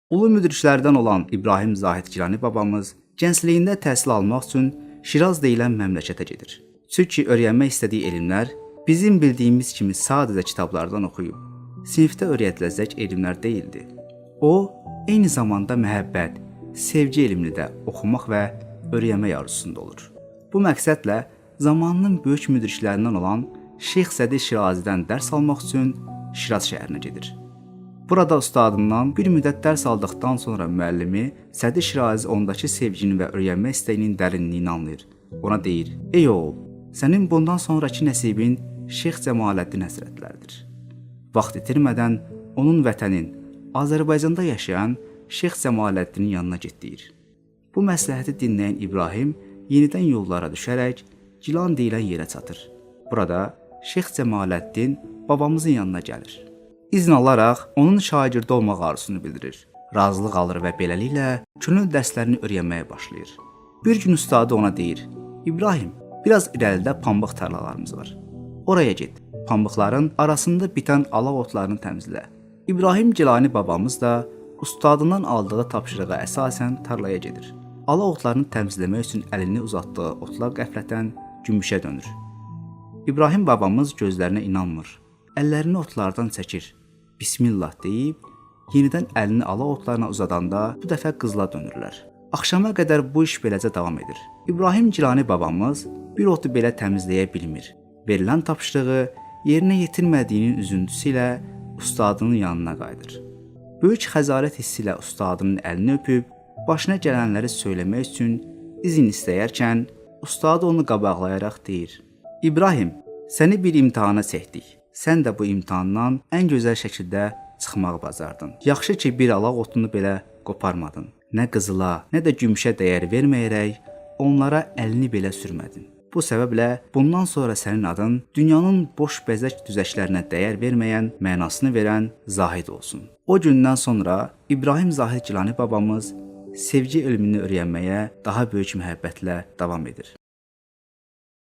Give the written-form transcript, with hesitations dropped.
Ulu müdriklərdən olan İbrahim Zahid Gilani babamız gəncliyində təhsil almaq üçün Şiraz deyilən məmləkətə gedir. Çünki öyrənmək istədiyi elmlər bizim bildiyimiz kimi sadəcə kitablardan oxuyub, sinifdə öyrədiləcək elmlər deyildi. O, eyni zamanda məhəbbət, sevgi elmini də oxumaq və öyrənmək arzusunda olur. Bu məqsədlə zamanının böyük müdriklərindən olan Şeyx Sədi Şirazidən dərs almaq üçün Şiraz şəhərinə gedir. Burada ustadından bir müddət dərs aldıqdan sonra müəllimi Sədi Şirazi ondakı sevginin və öyrənmək istəyinin dərinliyini anlayır. Ona deyir: "Ey oğul, sənin bundan sonraki nəsibin Şeyx Cəmaləddin həzrətləridir." Vaxt itirmədən onun vətənin Azərbaycanda yaşayan Şeyx Cəmaləddinin yanına getdir. Bu məsləhəti dinləyən İbrahim yenidən yollara düşərək Gilan deyilən yerə çatır. Burada Şeyx Cəmaləddin babamızın yanına gəlir. İzin alaraq onun şagirdi olmaq arzusunu bildirir. Razılıq alır və beləliklə könül dərslərini öyrənməyə başlayır. Bir gün ustadı ona deyir: "İbrahim, biraz irəlidə pambıq tarlalarımız var. Oraya get. Pambıqların arasında bitən alaq otlarını təmizlə." İbrahim Gilani babamız da ustadından aldığı tapşırığa əsasən tarlaya gedir. Alaq otlarını təmizləmək üçün əlini uzatdığı otlar qəflətən gümüşə dönür. İbrahim babamız gözlərinə inanmır. Əllərini otlardan çəkir. Bismillah deyib, yenidən əlini alaq otlarına uzadanda bu dəfə qızıla dönürlər. Axşama qədər bu iş beləcə davam edir. İbrahim Gilani babamız bir otu belə təmizləyə bilmir. Verilən tapşırığı yerinə yetirmədiyinin üzüntüsü ilə ustadının yanına qayıdır. Böyük xəzarət hissi ilə ustadının əlini öpüb, başına gələnləri söyləmək üçün izin istəyərkən, ustadı onu qabaqlayaraq deyir: "İbrahim, səni bir imtahana çəkdik. Sən də bu imtahandan ən gözəl şəkildə çıxmağı bacardın. Yaxşı ki, bir alaq otunu belə qoparmadın. Nə qızıla, nə də gümüşə dəyər verməyərək onlara əlini belə sürmədin. Bu səbəblə bundan sonra sənin adın dünyanın boş bəzək düzəklərinə dəyər verməyən, mənasını verən Zahid olsun." O gündən sonra İbrahim Zahid Gilani babamız sevgi elmini öyrənməyə daha böyük məhəbbətlə davam edir.